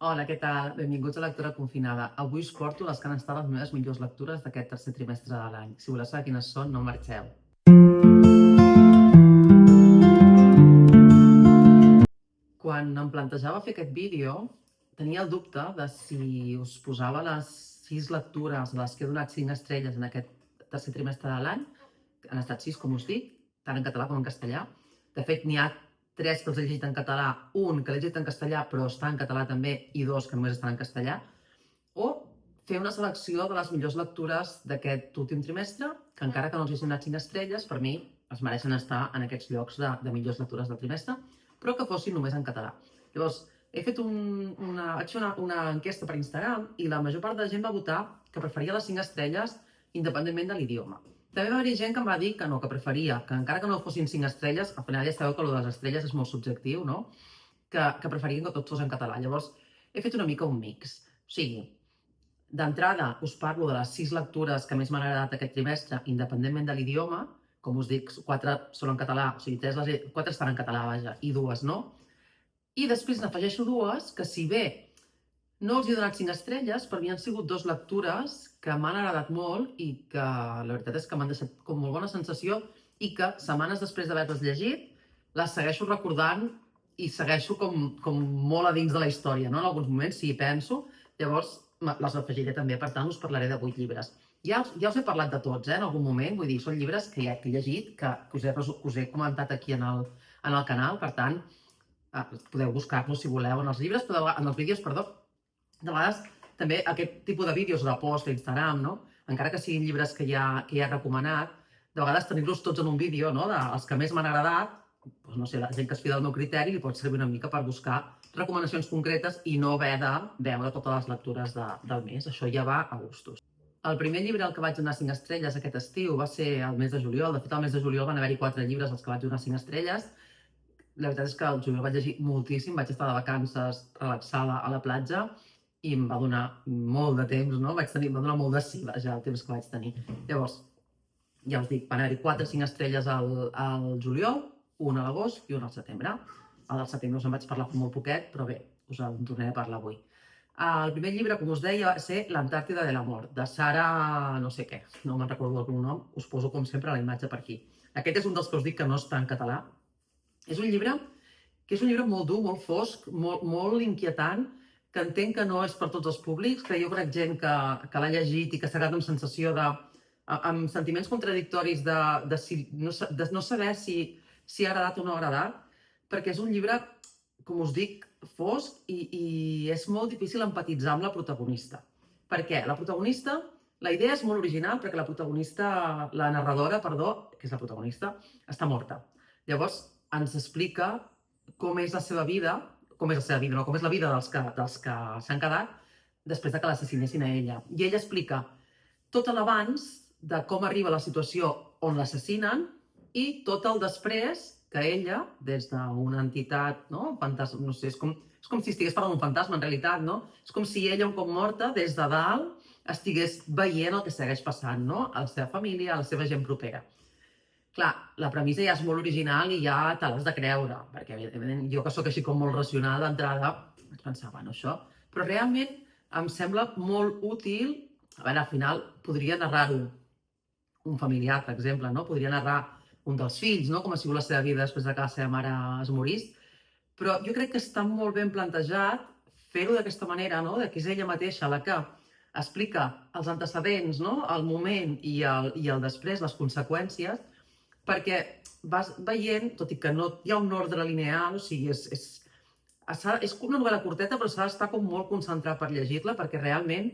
Hola, què tal? Benvinguts a Lectura Confinada. Avui us porto les que han estat les meves millors lectures d'aquest tercer trimestre de l'any. Si voleu saber quines són, no marxeu. Quan em plantejava fer aquest vídeo, tenia el dubte de si us posava les 6 lectures a les que he donat 5 estrelles en aquest tercer trimestre de l'any. Han estat 6, com us dic, tant en català com en castellà. De fet, n'hi ha 3 que els he llegit en català, un que l'he llegit en castellà però està en català també i 2 que només estan en castellà. O fer una selecció de les millors lectures d'aquest últim trimestre, que encara que no els hagin donat 5 estrelles, per mi es mereixen estar en aquests llocs de millors lectures del trimestre, però que fossin només en català. Llavors, vaig fer una enquesta per Instagram i la major part de la gent va votar que preferia les 5 estrelles independentment de l'idioma. També va haver gent que em va dir que no, que preferia, que encara que no fossin 5 estrelles, al final ja sabeu que allò de les estrelles és molt subjectiu, no? Que preferien que tot fos en català. Llavors, he fet una mica un mix. O sigui, d'entrada us parlo de les 6 lectures que més m'han agradat aquest trimestre, independentment de l'idioma. Com us dic, 4 són en català, o sigui, 4 estan en català, vaja, i 2 no. I després n'afegeixo 2 que, si bé no els he donat 5 estrelles, per mi han sigut 2 lectures que m'han agradat molt i que la veritat és que m'han deixat com molt bona sensació i que setmanes després d'haver-les llegit les segueixo recordant i segueixo com molt a dins de la història, no? En alguns moments, si hi penso, llavors les afegiré també. Per tant, us parlaré de 8 llibres. Ja us he parlat de tots, en algun moment, vull dir, són llibres que he llegit, que us he comentat aquí en el canal, per tant, podeu buscar-los si voleu en els llibres, en els vídeos, perdó. De vegades, també aquest tipus de vídeos o de post a Instagram, no? Encara que siguin llibres que ja he recomanat, de vegades tenir-los tots en un vídeo, no? Els que més m'han agradat, doncs no sé, la gent que es fida del meu criteri li pot servir una mica per buscar recomanacions concretes i no haver de veure totes les lectures del mes. Això ja va a gustos. El primer llibre al que vaig donar 5 estrelles aquest estiu va ser el mes de juliol. De fet, al mes de juliol van haver-hi 4 llibres als que vaig donar 5 estrelles. La veritat és que al juliol vaig llegir moltíssim, vaig estar de vacances relaxada a la platja i em va donar molt de temps, no? Va donar molt de sí, ja el temps que vaig tenir. Llavors, ja us dic, van haver-hi 4 o 5 estrelles al juliol, un a l'agost i un al setembre. El del setembre us en vaig parlar fa molt poquet, però bé, us en tornaré a parlar avui. El primer llibre, com us deia, va ser L'Antàrtida de l'amor, de Sara no sé què, no me'n recordo el nom, us poso com sempre la imatge per aquí. Aquest és un dels que us dic que no està en català. És un llibre molt dur, molt fosc, molt inquietant, que entenc que no és per tots els públics, que jo crec gent que l'ha llegit i que s'ha quedat amb sensació amb sentiments contradictoris de no saber si ha agradat o no ha agradat, perquè és un llibre, com us dic, fosc i és molt difícil empatitzar amb la protagonista. Per què? La idea és molt original perquè la narradora, que és la protagonista, està morta. Llavors, ens explica com és la seva vida, com és la vida dels que s'han quedat després de que l'assassinessin a ella. I ella explica tot l'abans de com arriba la situació on l'assassinen i tot el després que ella, des d'una entitat, no? Fantasma, no sé, és com si estigués parlant d'un fantasma, en realitat, no? És com si ella, un cop morta, des de dalt, estigués veient el que segueix passant, no? A la seva família, a la seva gent propera. Clar, la premissa ja és molt original i ja te l'has de creure, perquè evidentment jo que sóc així com molt racional d'entrada, vaig pensar, bueno, això... Però realment em sembla molt útil, a veure, al final podria narrar-ho un familiar, per exemple, no? Podria narrar un dels fills, no? Com ha sigut la seva vida després de que la seva mare es morís, però jo crec que està molt ben plantejat fer-ho d'aquesta manera, no? Que és ella mateixa la que explica els antecedents, no? El moment i el després, les conseqüències, perquè vas veient, tot i que no hi ha un ordre lineal, o sigui, és una novel·la curteta, però s'ha d'estar com molt concentrat per llegir-la, perquè realment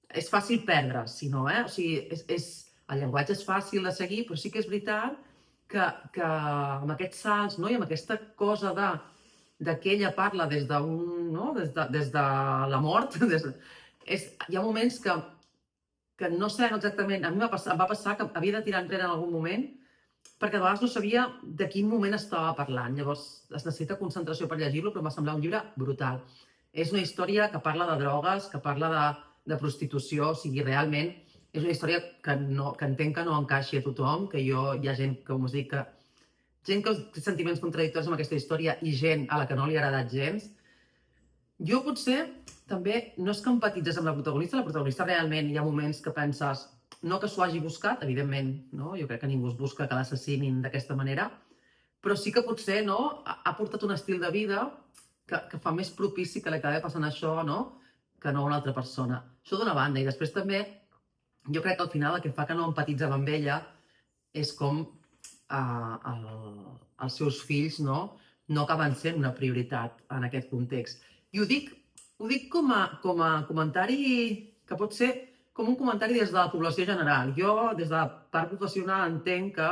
és fàcil perdre's, si no, O sigui, el llenguatge és fàcil de seguir, però sí que és veritat que amb aquests salts, no? I amb aquesta cosa que ella parla des de la mort, hi ha moments que no sabem exactament, a mi em va passar que havia de tirar enrere en algun moment, perquè de vegades no sabia de quin moment estava parlant. Llavors, es necessita concentració per llegir-lo, però em va semblar un llibre brutal. És una història que parla de drogues, que parla de prostitució, o sigui, realment és una història que entenc que no encaixi a tothom, que hi ha gent, com us dic, gent que té sentiments contradictoris amb aquesta història i gent a la que no li ha agradat gens. Jo potser també no és que empatitzes amb la protagonista realment hi ha moments que penses, no que s'ho hagi buscat, evidentment, no? Jo crec que ningú es busca que l'assassinin d'aquesta manera, però sí que potser no, ha portat un estil de vida que fa més propici que li acabi passant això, no? Que no a una altra persona. Això d'una banda. I després també, jo crec que al final el que fa que no empatitzem amb ella és com els seus fills no acaben sent una prioritat en aquest context. I ho dic com a comentari que pot ser com un comentari des de la població general. Jo, des de la part professional, entenc que,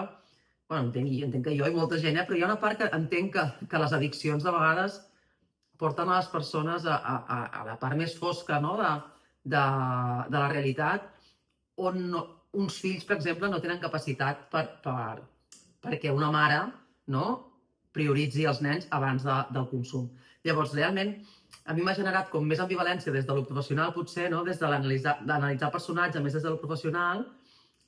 bueno, entenc que jo i molta gent, però hi ha una part que entenc que les addiccions de vegades porten a les persones a la part més fosca, no? de la realitat, on uns fills, per exemple, no tenen capacitat perquè una mare no, prioritzi els nens abans del consum. Llavors, realment, a mi m'ha generat com més ambivalència des de lo professional, potser, no? Des de l'analitzar el personatge, més des de lo professional,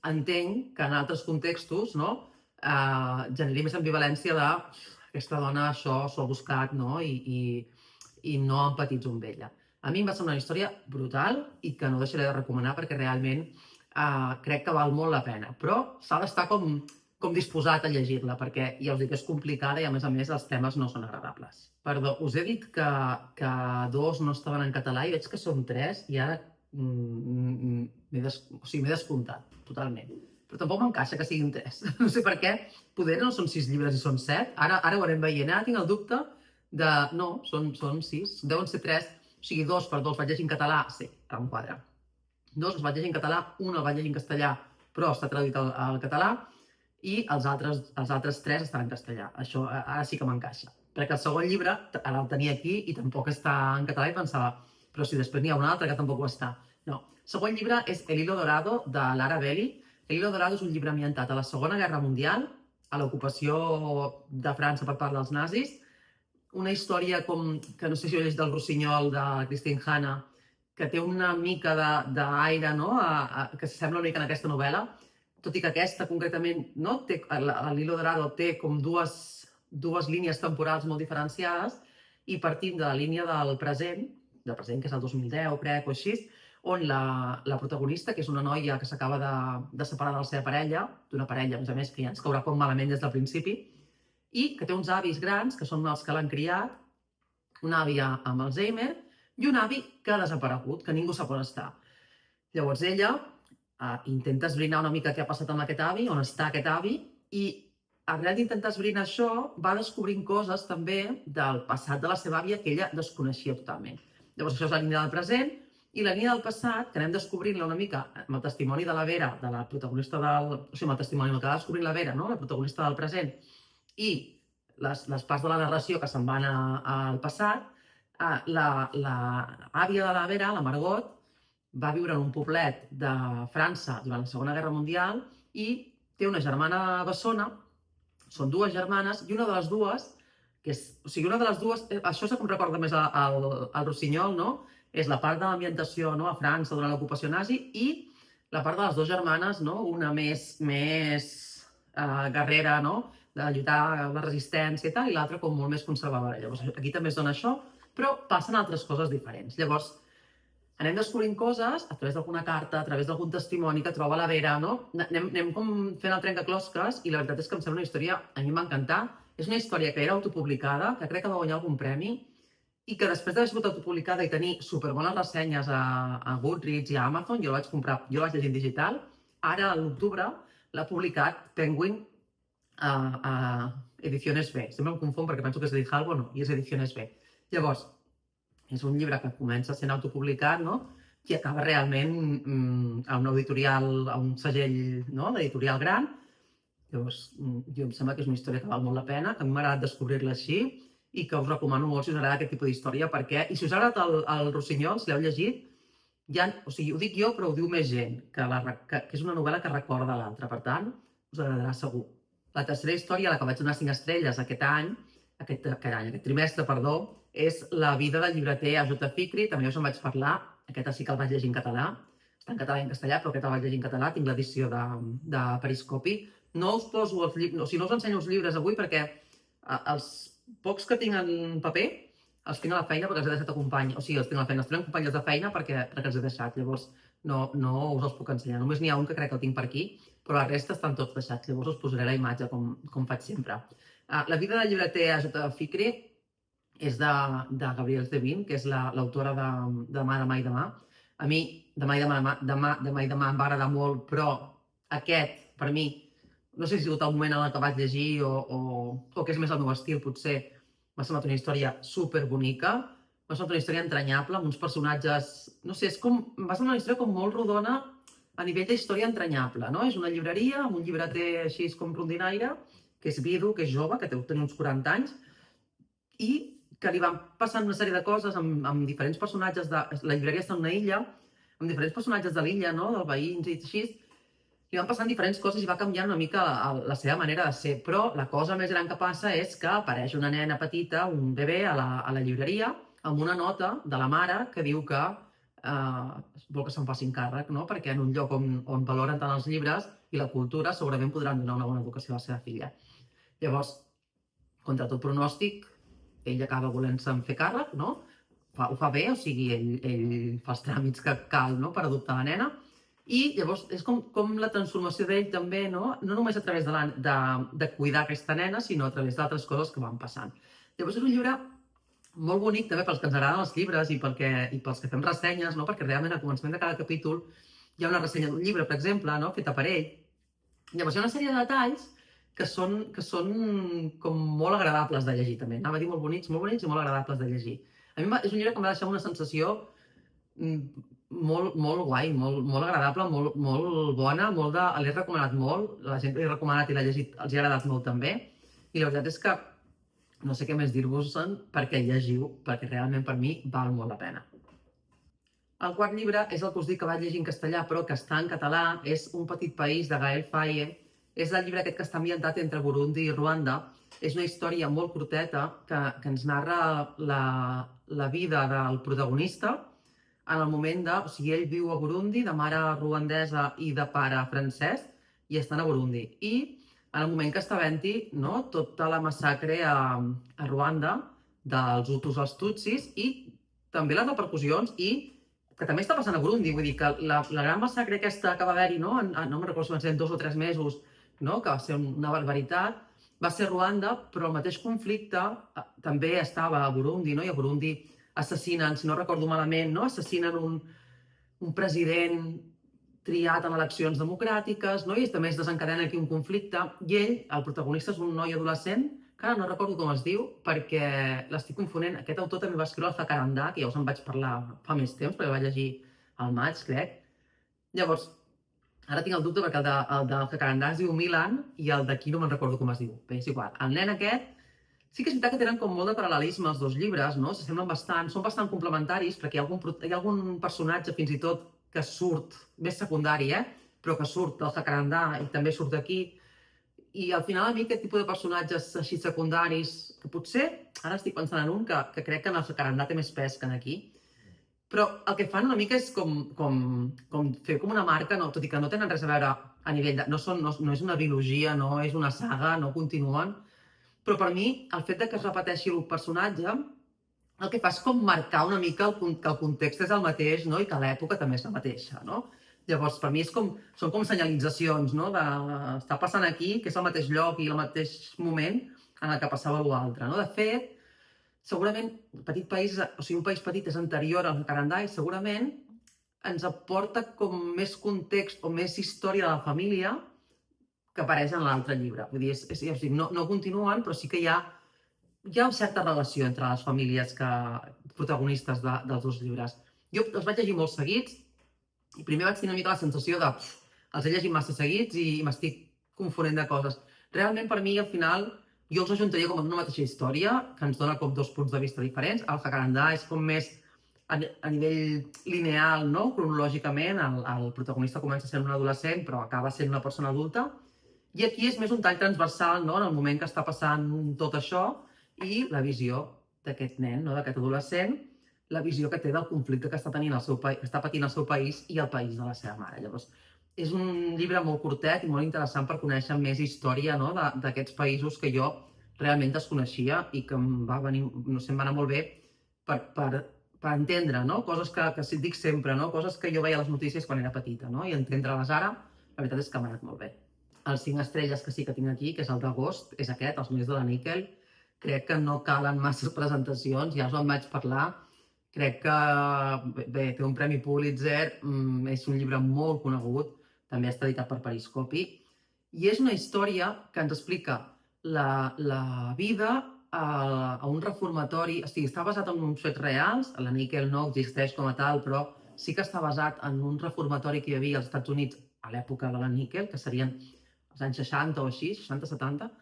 entenc que en altres contextos generi més ambivalència de aquesta dona això s'ho ha buscat, no? I no empatitzo amb ella. A mi em va ser una història brutal i que no deixaré de recomanar perquè realment crec que val molt la pena. Però s'ha d'estar com disposat a llegir-la, perquè ja us dic que és complicada i a més els temes no són agradables. Perdó, us he dit que dos no estaven en català i veig que són tres i ara m'he descomptat totalment. Però tampoc m'encaixa que siguin tres. No sé per què. Poder no són 6 llibres i són 7. Ara ho anem veient. Ara tinc el dubte de... No, són 6. Deuen ser 3. O sigui, 2 per 2 vaig llegir en català. Sí, em quadra. 2 els vaig llegir en català, un el vaig llegir en castellà, però està traduït al català, i els altres 3 estan en castellà. Això ara sí que m'encaixa. Perquè el segon llibre ara el tenia aquí i tampoc està en català i pensava, però si després n'hi ha un altre que tampoc ho està. No. El segon llibre és El hilo dorado, de Lara Belli. El hilo dorado és un llibre ambientat a la Segona Guerra Mundial, a l'ocupació de França per part dels nazis. Una història que no sé si ho he llegit del Rossinyol, de Christine Hanna, que té una mica d'aire, no? Que s'assembla una mica en aquesta novel·la, tot i que aquesta concretament, no? L'Hilo Dorado té com dues línies temporals molt diferenciades i partim de la línia del present, que és el 2010, crec, o així, on la protagonista, que és una noia que s'acaba de separar de la seva parella, d'una parella, a més, que ja ens caurà com malament des del principi, i que té uns avis grans, que són els que l'han criat, una àvia amb Alzheimer, i un avi que ha desaparegut, que ningú sap on està. Llavors ella intenta esbrinar una mica què ha passat amb aquest avi, on està aquest avi, i arrel d'intentar esbrinar això, va descobrint coses també del passat de la seva àvia que ella desconeixia totalment. Llavors això és la línia del present, i la línia del passat, que anem descobrint-la una mica amb el testimoni de la Vera, de la protagonista amb el testimoni que va descobrint la Vera, no? La protagonista del present, i les parts de la narració que se'n van al passat, l'àvia de la Vera, la Margot, va viure en un poblet de França durant la Segona Guerra Mundial i té una germana bessona, són 2 germanes, i una de les dues, això és el que em recorda més al Rossinyol, no? És la part de l'ambientació a França durant l'ocupació nazi i la part de les 2 germanes, no? Una més guerrera, no? De lluitar a la resistència i tal, i l'altra com molt més conservadora. Llavors, aquí també es dona això, però passen altres coses diferents. Llavors, anem descobrint coses a través d'alguna carta, a través d'algun testimoni que troba la Vera, no? Anem com fent el trencaclosques i la veritat és que em sembla una història, a mi m'ha encantat. És una història que era autopublicada, que crec que va guanyar algun premi, i que després d'haver sigut autopublicada i tenir superbones ressenyes a Goodreads i a Amazon, jo la vaig comprar, jo la vaig llegir en digital, ara a l'octubre l'ha publicat Penguin a Ediciones B. Sempre em confon perquè penso que és Edijalbo, no, i és Ediciones B. Llavors, és un llibre que comença sent autopublicat, no? I acaba realment a una editorial, a un segell d'editorial gran. Llavors, jo em sembla que és una història que val molt la pena, que a mi m'ha agradat descobrir-la així i que us recomano molt si us agrada aquest tipus d'història, perquè, i si us ha agradat el Rossinyol, si l'heu llegit, o sigui, ho dic jo, però ho diu més gent, que és una novel·la que recorda l'altra, per tant, us agradarà segur. La tercera història, la que vaig donar 5 estrelles aquest trimestre, és La vida del llibreter A.J. Fikri, també us en vaig parlar, aquest sí que el vaig llegir en català, està en català i en castellà, però aquest el vaig llegir en català, tinc l'edició de Periscopi. No us poso els llibres, o sigui, no us ensenyo els llibres avui perquè els pocs que tinc en paper els tinc a la feina perquè els he deixat acompanyar, o sigui, els tinc a la feina, els tenen companys de feina perquè els he deixat, llavors no us els puc ensenyar. Només n'hi ha un que crec que el tinc per aquí, però la resta estan tots deixats, llavors us posaré la imatge com faig sempre. La vida del llibreter A.J. Fikri és de Gabrielle Zevin, que és l'autora de Demà, demà i demà. A mi, demà i demà em va agradar molt, però aquest, per mi, no sé si ha sigut el moment en el que vaig llegir o que és més el meu estil, potser, m'ha semblat una història superbonica, m'ha semblat una història entranyable, amb uns personatges, no sé, m'ha semblat una història com molt rodona a nivell d'història entranyable, no? És una llibreria amb un llibreter així com rondinaire, que és vidu, que és jove, que deu tenir uns 40 anys, i que li van passant una sèrie de coses amb diferents personatges la llibreria està en una illa, amb diferents personatges de l'illa, no? Del veïns i així, li van passant diferents coses i va canviant una mica la seva manera de ser. Però la cosa més gran que passa és que apareix una nena petita, un bebè, a la llibreria, amb una nota de la mare que diu que vol que se'n facin càrrec, no? Perquè en un lloc on valoren tant els llibres i la cultura segurament podran donar una bona educació a la seva filla. Llavors, contra tot pronòstic, ell acaba volent-se'n fer càrrec, no? Ho fa bé, o sigui, ell fa els tràmits que cal, no?, per adoptar la nena. I llavors és com la transformació d'ell també, no només a través de cuidar aquesta nena, sinó a través d'altres coses que van passant. Llavors és un llibre molt bonic també pels que ens agraden els llibres i pels que fem ressenyes, no? Perquè realment al començament de cada capítol hi ha una ressenya d'un llibre, per exemple, no? Feta per ell. Llavors hi ha una sèrie de detalls que són com molt agradables de llegir també. Anava a dir molt bonics i molt agradables de llegir. A mi és un llibre que em va deixar una sensació molt guai, molt agradable, molt bona, l'he recomanat molt, la gent que l'he recomanat i l'ha llegit els ha agradat molt també, i la veritat és que no sé què més dir-vos-en perquè el llegiu, perquè realment per mi val molt la pena. El quart llibre és el que us dic que vaig llegir en castellà, però que està en català, és Un petit país, de Gaël Faye. És el llibre aquest que està ambientat entre Burundi i Ruanda. És una història molt curteta que ens narra la vida del protagonista en el moment o sigui, ell viu a Burundi, de mare ruandesa i de pare francès, i estan a Burundi. I en el moment que està havent-hi, no, tota la massacre a Ruanda dels Hutus als Tutsis i també les repercussions i que també està passant a Burundi, vull dir que la gran massacre aquesta que va haver-hi, no me'n recordo si van ser 2 o 3 mesos, no? Que va ser una barbaritat, va ser a Ruanda, però el mateix conflicte també estava a Burundi, no? I a Burundi assassinen, si no recordo malament, no? Assassinen un president triat en eleccions democràtiques, no? I també es desencadena aquí un conflicte, i ell, el protagonista, és un noi adolescent, que ara no recordo com es diu, perquè l'estic confonent. Aquest autor també va escriure el Jacarandá, que ja us en vaig parlar fa més temps, perquè el vaig llegir al maig, crec. Llavors, ara tinc el dubte perquè el del Jacarandá es diu Milan i el d'aquí no me'n recordo com es diu. Bé, és igual. El nen aquest, sí que és veritat que tenen com molt de paral·lelisme els dos llibres, no? S'assemblen bastant, són bastant complementaris, perquè hi ha algun personatge fins i tot que surt, més secundari, però que surt del Jacarandá i també surt d'aquí. I al final a mi aquest tipus de personatges així secundaris, que potser, ara estic pensant en un que crec que en el Jacarandá té més pes que aquí, però el que fan una mica és com fer com una marca, no, tot i que no tenen res a veure a nivell de... No és una biologia, no és una saga, no continuen, però per mi el fet que es repeteixi el personatge el que fa és com marcar una mica que el context és el mateix, no? I que l'època també és la mateixa, no? Llavors, per mi són com senyalitzacions, no? Està passant aquí, que és el mateix lloc i el mateix moment en el que passava l'altre, no? De fet, segurament un país petit és anterior al Jacarandá i segurament ens aporta com més context o més història de la família que apareix en l'altre llibre. Vull dir, no continuen, però sí que hi ha certa relació entre les famílies protagonistes dels dos llibres. Jo els vaig llegir molt seguits i primer vaig tenir una mica la sensació de els he llegit massa seguits i m'estic confonent de coses. Realment, per mi, al final, jo els ajuntaria com en una mateixa història, que ens dona com 2 punts de vista diferents. El Jacarandá és com més a nivell lineal, no? Cronològicament, el protagonista comença sent un adolescent, però acaba sent una persona adulta. I aquí és més un tall transversal, no? En el moment que està passant tot això i la visió d'aquest nen, no? D'aquest adolescent, la visió que té del conflicte que està patint el seu país i el país de la seva mare. Llavors, és un llibre molt curtet i molt interessant per conèixer més història, no? D'aquests països que jo realment desconeixia i que em va anar molt bé per entendre, no? Coses que dic sempre, no? Coses que jo veia a les notícies quan era petita, no? I entendre-les ara, la veritat és que m'ha anat molt bé. Els 5 estrelles que sí que tinc aquí, que és el d'agost, és aquest, Els Més de la Níquel. Crec que no calen masses presentacions, ja us en vaig parlar. Crec que, bé, té un premi Pulitzer, és un llibre molt conegut, també està editat per Periscopi, i és una història que ens explica la vida a un reformatori, o sigui, està basat en uns fets reals, la níquel no existeix com a tal, però sí que està basat en un reformatori que hi havia als Estats Units a l'època de la níquel, que serien als anys 60 o així, 60-70,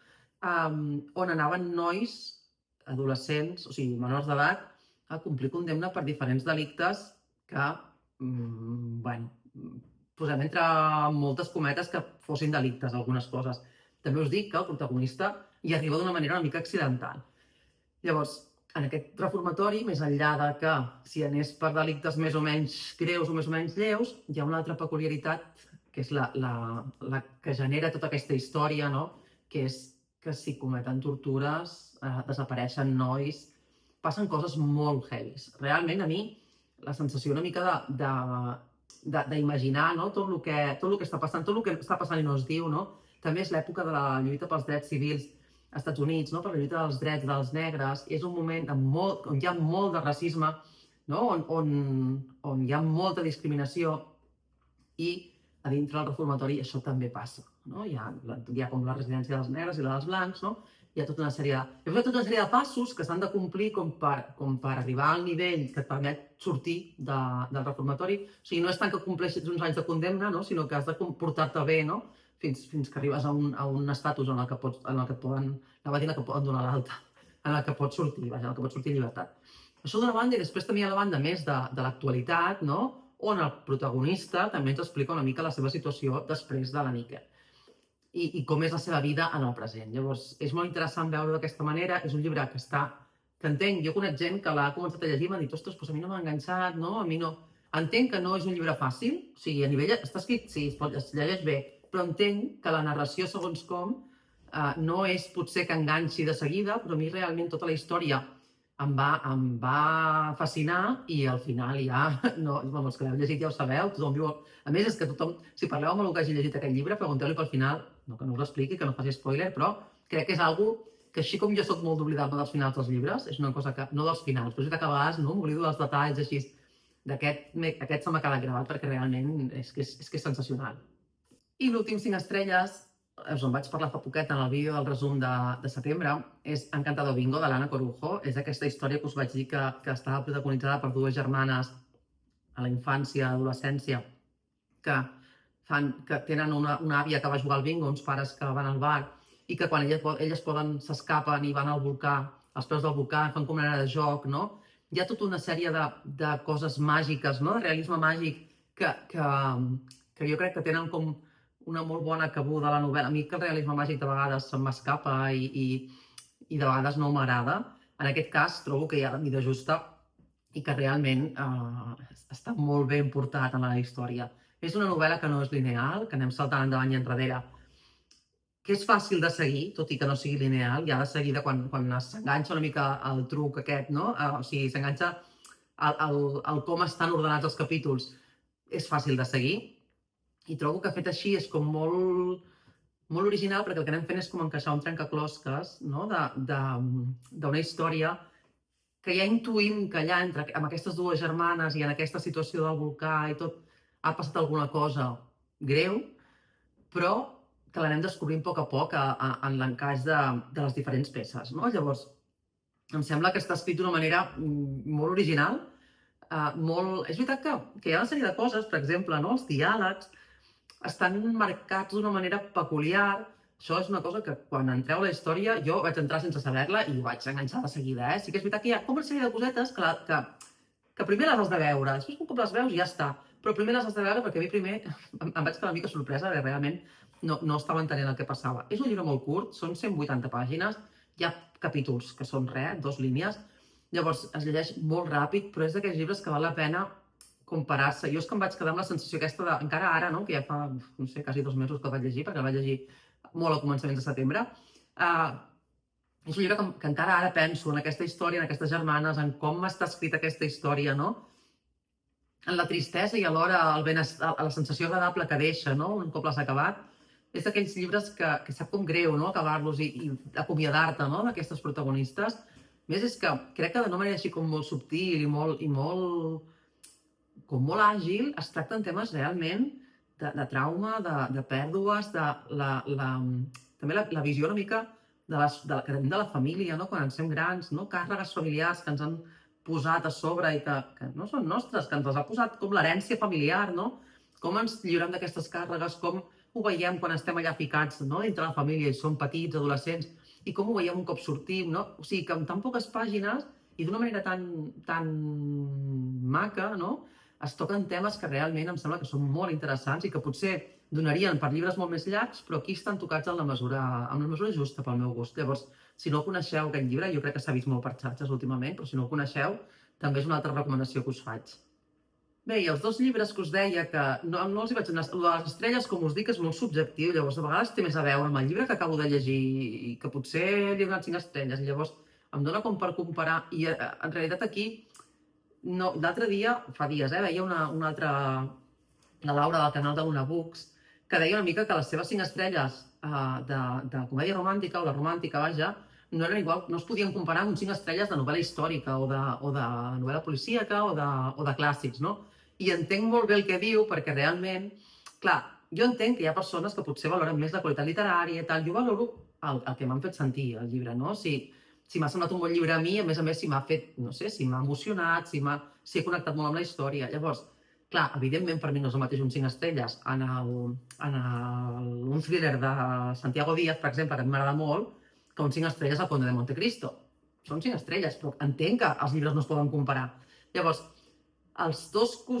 on anaven nois, adolescents, o sigui, menors d'edat, a complir condemna per diferents delictes que, bueno, posem entre moltes cometes que fossin delictes, algunes coses. També us dic que el protagonista hi arriba d'una manera una mica accidental. Llavors, en aquest reformatori, més enllà de que si anés per delictes més o menys greus o més o menys lleus, hi ha una altra peculiaritat, que és la que genera tota aquesta història, no? Que és que si cometen tortures, desapareixen nois, passen coses molt heavies. Realment, a mi, la sensació una mica d'imaginar, no? tot el que està passant, tot el que està passant i no es diu, no? També és l'època de la lluita pels drets civils als Estats Units, no? Per la lluita dels drets dels negres. És un moment on hi ha molt de racisme, no? on hi ha molta discriminació, i a dintre del reformatori això també passa. No? Hi ha com la residència dels negres i la dels blancs, no? Hi ha tota una sèrie de passos que s'han de complir com per arribar al nivell que et permet sortir del reformatori. O sigui, no és tant que compleixis uns anys de condemna, no? Sinó que has de comportar-te bé, no? Fins que arribes a un estatus en el que et poden, anava a dir, que poden donar l'alta, en el que pots sortir, vaja, en el que pots sortir en llibertat. Això d'una banda, i després també hi ha la banda més de l'actualitat, no? On el protagonista també ens explica una mica la seva situació després de la níquel i com és la seva vida en el present. Llavors, és molt interessant veure d'aquesta manera. És un llibre que entenc, jo conec gent que l'ha començat a llegir i m'ha dit, ostres, doncs a mi no m'ha enganxat, no? A mi no. Entenc que no és un llibre fàcil, o sigui, a nivell està escrit, sí, es llegeix bé, però entenc que la narració, segons com, no és potser que enganxi de seguida, però a mi realment tota la història em va fascinar i al final ja, no, els que l'heu llegit ja ho sabeu, tothom viu... A més, és que tothom, si parleu amb algú que hagi llegit aquest llibre, pregunteu-li pel final, no que no us l'expliqui, que no faci spoiler, però crec que és algo que així com jo soc molt d'oblidar-me dels finals dels llibres, és una cosa que, no dels finals, però és que a vegades no m'oblido dels detalls així, aquest se m'ha quedat gravat perquè realment és que és sensacional. I l'últim 5 estrelles, us en vaig parlar fa poquet en el vídeo del resum de setembre, és Encantado Bingo, de l'Anna Corujo. És aquesta història que us vaig dir que estava protagonitzada per 2 germanes a la infància, adolescència, que tenen una àvia que va jugar al bingo, uns pares que van al bar, i que quan elles s'escapen i van al volcà, als peus del volcà, fan com una mena de joc, no? Hi ha tota una sèrie de coses màgiques, no? De realisme màgic, que jo crec que tenen com una molt bona cabuda a la novel·la. A mi que el realisme màgic de vegades se'm m'escapa i de vegades no m'agrada. En aquest cas trobo que hi ha la mida justa i que realment està molt ben portat en la història. És una novel·la que no és lineal, que anem saltant endavant i enrere, que és fàcil de seguir, tot i que no sigui lineal, ja de seguida quan s'enganxa una mica el truc aquest, no? O sigui, s'enganxa el com estan ordenats els capítols, és fàcil de seguir, i trobo que fet així és com molt original, perquè el que anem fent és com encaixar un trencaclosques, no? D'una història que ja intuïm que allà, amb aquestes 2 germanes i en aquesta situació del volcà i tot, ha passat alguna cosa greu, però que l'anem descobrint a poc en l'encaix de les diferents peces, no? Llavors, em sembla que està escrit d'una manera molt original, És veritat que hi ha una sèrie de coses, per exemple, no? Els diàlegs estan marcats d'una manera peculiar. Això és una cosa que quan entreu a la història jo vaig entrar sense saber-la i ho vaig enganxar de seguida. Sí que és veritat que hi ha com una sèrie de cosetes que primer les has de veure, després un cop les veus ja està, però primer les has de veure perquè a mi primer em vaig quedar una mica sorpresa perquè realment no estava entenent el que passava. És un llibre molt curt, són 180 pàgines, hi ha capítols que són 2 línies, llavors es llegeix molt ràpid, però és d'aquells llibres que val la pena comparar-se. Jo és que em vaig quedar amb la sensació aquesta de, encara ara, no? Que ja fa, no sé, quasi 2 mesos que el vaig llegir, perquè el vaig llegir molt a començaments de setembre, És un llibre que encara ara penso en aquesta història, en aquestes germanes, en com està escrita aquesta història, no? En la tristesa i alhora la sensació agradable que deixa, no? Un cop l'has acabat. És d'aquells llibres que sap com greu, no? Acabar-los i acomiadar-te, no? D'aquestes protagonistes. A més, és que crec que d'una manera així com molt subtil com molt àgil, es tracten temes realment de trauma, de pèrdues, també la visió una mica que tenim de la família, no? Quan ens fem grans, no? Càrregues familiars que ens han posat a sobre i que no són nostres, que ens les ha posat com l'herència familiar, no? Com ens lliurem d'aquestes càrregues, com ho veiem quan estem allà ficats, no? Dintre la família i som petits, adolescents, i com ho veiem un cop sortim, no? O sigui, que amb tan poques pàgines i d'una manera tan maca, no? Es toquen temes que realment em sembla que són molt interessants i que potser donarien per llibres molt més llargs, però aquí estan tocats en la mesura justa pel meu gust. Llavors, si no coneixeu aquest llibre, jo crec que s'ha vist molt per xarxes últimament, però si no el coneixeu, també és una altra recomanació que us faig. Bé, i els 2 llibres que us deia que no els hi vaig anar... El de les estrelles, com us dic, és molt subjectiu, llavors de vegades té més a veure amb el llibre que acabo de llegir i que potser li he donat 5 estrelles, i llavors em dona com per comparar, i en realitat aquí no, l'altre dia, fa dies, veia una altra, la Laura del canal de Luna Books, que deia una mica que les seves 5 estrelles de comèdia romàntica, o de romàntica, vaja, no eren igual, no es podien comparar amb 5 estrelles de novel·la històrica o de novel·la policíaca o de clàssics, no? I entenc molt bé el que diu, perquè realment, clar, jo entenc que hi ha persones que potser valoren més la qualitat literària i tal, jo valoro el que m'han fet sentir el llibre, no? Si m'ha semblat un bon llibre a mi, a més, si m'ha fet, no sé, si m'ha emocionat, si he connectat molt amb la història. Llavors, clar, evidentment per mi no és el mateix un 5 estrelles en un thriller de Santiago Díaz, per exemple, que a mi m'agrada molt, que un 5 estrelles al Conde de Montecristo. Són 5 estrelles, però entenc que els llibres no es poden comparar. Llavors, els 2 que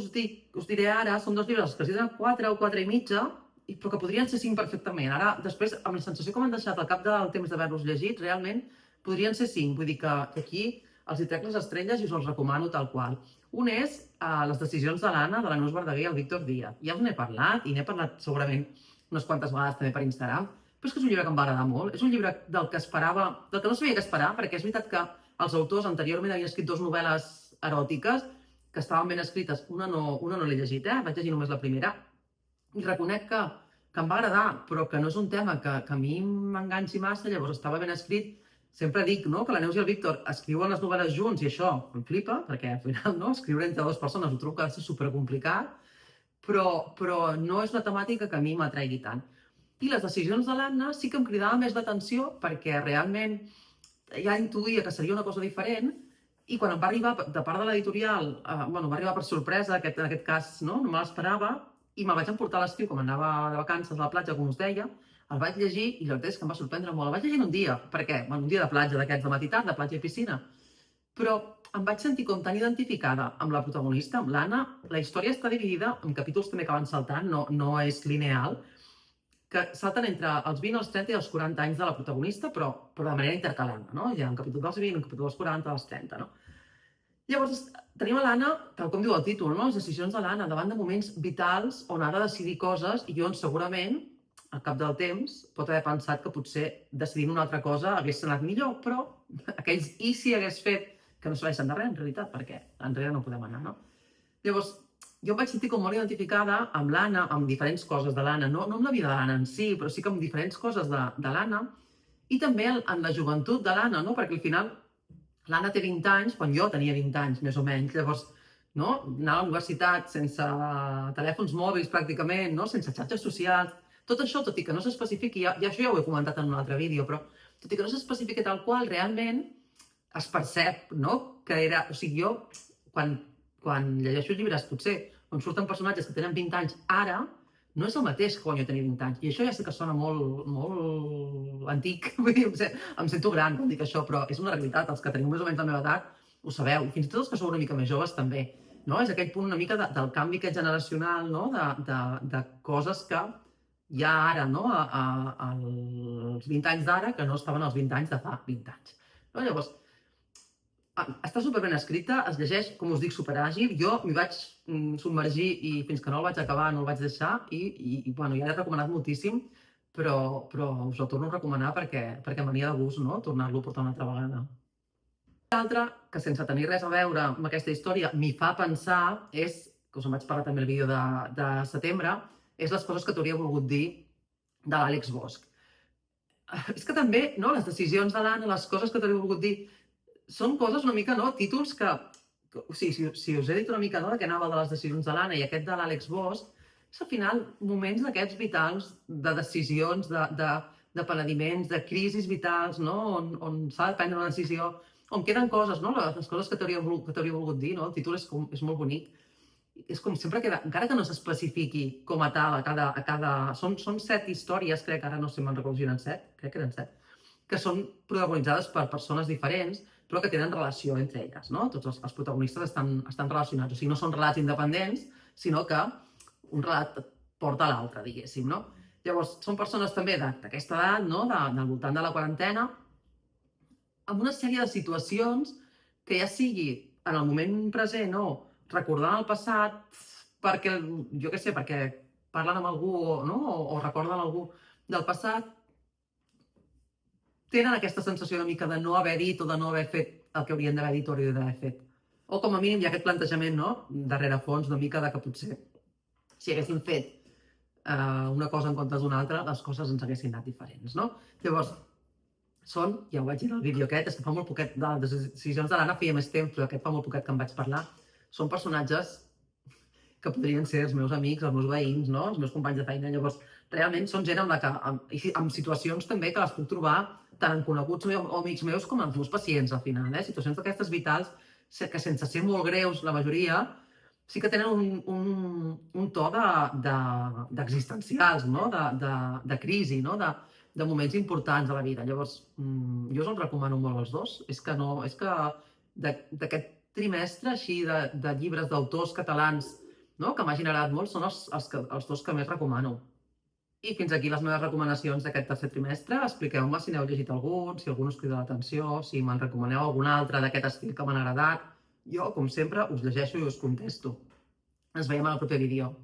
us diré ara són 2 llibres que es diuen 4 o 4 i mitja, però que podrien ser 5 perfectament. Ara, després, amb la sensació que m'han deixat al cap del temps d'haver-los llegit, realment, podrien ser 5, vull dir que aquí els hi trec les estrelles i us els recomano tal qual. Un és Les decisions de l'Anna, de la Neus Verdaguer i el Víctor Díaz. Ja us n'he parlat, i n'he parlat segurament unes quantes vegades també per Instagram, però és que és un llibre que em va agradar molt. És un llibre del que no sabia què esperar, perquè és veritat que els autors anteriorment havien escrit 2 novel·les eròtiques que estaven ben escrites. Una no l'he llegit, vaig llegir només la primera, i reconec que em va agradar, però que no és un tema que a mi m'enganxi massa, llavors estava ben escrit. Sempre dic, no?, que la Neus i el Víctor escriuen les novel·les junts i això em flipa, perquè al final, no?, escriure entre 2 persones ho trobo que ha de ser supercomplicat, però no és una temàtica que a mi m'atraigui tant. I les decisions de l'Anna sí que em cridava més l'atenció perquè realment ja intuïa que seria una cosa diferent, i quan em va arribar de part de l'editorial, va arribar per sorpresa, en aquest cas no me l'esperava, i me'l vaig emportar a l'estiu, com anava de vacances a la platja, com us deia, el vaig llegir i la veritat és que em va sorprendre molt. El vaig llegir en un dia, perquè, un dia de platja d'aquests de matí tard, de platja i piscina, però em vaig sentir com tan identificada amb la protagonista, amb l'Anna. La història està dividida en capítols també que van saltant, no és lineal, que salten entre els 20, els 30 i els 40 anys de la protagonista, però de manera intercalada, no? Hi ha un capítol dels 20, un capítol dels 40, dels 30, no? Llavors, tenim a l'Anna, tal com diu el títol, no? Les decisions de l'Anna davant de moments vitals on ha de decidir coses i on segurament, al cap del temps, pot haver pensat que potser decidint una altra cosa hagués anat millor, però aquells i si hagués fet que no serveixen de res, en realitat, perquè enrere no podem anar, no? Llavors, jo em vaig sentir com molt identificada amb l'Anna, amb diferents coses de l'Anna, no amb la vida de l'Anna en si, però sí que amb diferents coses de l'Anna, i també en la joventut de l'Anna, no? Perquè al final l'Anna té 20 anys, quan jo tenia 20 anys, més o menys, llavors, no? Anar a la universitat sense telèfons mòbils pràcticament, no? Sense xarxes socials, tot això, tot i que no s'especifiqui, ja això ja ho he comentat en un altre vídeo, però tot i que no s'especifiqui tal qual, realment es percep, no? Que era... O sigui, jo, quan llegeixo llibres, potser, on surten personatges que tenen 20 anys, ara, no és el mateix que quan jo tenia 20 anys. I això ja sé que sona molt antic, vull dir, em sento gran quan dic això, però és una realitat. Els que teniu més o menys la meva edat ho sabeu, i fins i tot els que sou una mica més joves també, no? És aquell punt una mica del canvi aquest generacional, no? De coses que hi ha ara, no? Als 20 anys d'ara, que no estaven als 20 anys de fa 20 anys. No? Llavors, està superben escrita, es llegeix, com us dic, superàgil. Jo m'hi vaig submergir i fins que no el vaig acabar no el vaig deixar i ja l'he recomanat moltíssim però us el torno a recomanar perquè m'ania de gust, no?, tornar-lo a portar una altra vegada. L'altre, que sense tenir res a veure amb aquesta història, m'hi fa pensar, és, que us en vaig parlar també al vídeo de setembre, és les coses que t'hauria volgut dir de l'Àlex Bosch. És que també, no?, les decisions de l'Anna, les coses que t'hauria volgut dir, són coses una mica, no?, títols o sigui, si us he dit una mica, no?, de què anava el de les decisions de l'Anna i aquest de l'Àlex Bosch, és al final moments d'aquests vitals, de decisions, de penediments, de crisis vitals, no?, on s'ha de prendre una decisió, on queden coses, no?, les coses que t'hauria volgut dir, no?, el títol és molt bonic. És com sempre queda, encara que no s'especifiqui com a tal, a cada... Són 7 històries, crec, ara no sé, me'n recordo si eren 7, crec que eren 7, que són protagonitzades per persones diferents, però que tenen relació entre elles, no? Tots els protagonistes estan relacionats, o sigui, no són relats independents, sinó que un relat porta a l'altre, diguéssim, no? Llavors, són persones també d'aquesta edat, no?, del voltant de la quarantena, amb una sèrie de situacions que ja sigui en el moment present o recordant el passat, perquè, jo què sé, perquè parlen amb algú, no?, o recorden algú del passat, tenen aquesta sensació una mica de no haver dit o de no haver fet el que haurien d'haver dit o haurien d'haver fet. O com a mínim hi ha aquest plantejament, no?, darrere fons, una mica de que potser si haguessin fet una cosa en comptes d'una altra, les coses ens haguessin anat diferents, no? Llavors, ja ho vaig dir en el vídeo aquest, és que fa molt poquet, de les decisions de l'Anna feia més temps, però aquest fa molt poquet que en vaig parlar, són personatges que podrien ser els meus amics, els meus veïns, no?, els meus companys de feina. Llavors, realment són gent amb la que, amb situacions també que les puc trobar tant en coneguts o amics meus com en els meus pacients, al final, situacions d'aquestes vitals que sense ser molt greus, la majoria, sí que tenen un to d'existencials, no?, de crisi, no?, de moments importants de la vida. Llavors, jo us els recomano molt els dos. És que d'aquest trimestre així de llibres d'autors catalans, no?, que m'ha generat molt, són els dos que més recomano. I fins aquí les meves recomanacions d'aquest tercer trimestre. Expliqueu-me si n'heu llegit algun, si algun us crida l'atenció, si me'n recomaneu algun altre d'aquest estil que m'han agradat. Jo, com sempre, us llegeixo i us contesto. Ens veiem al proper vídeo.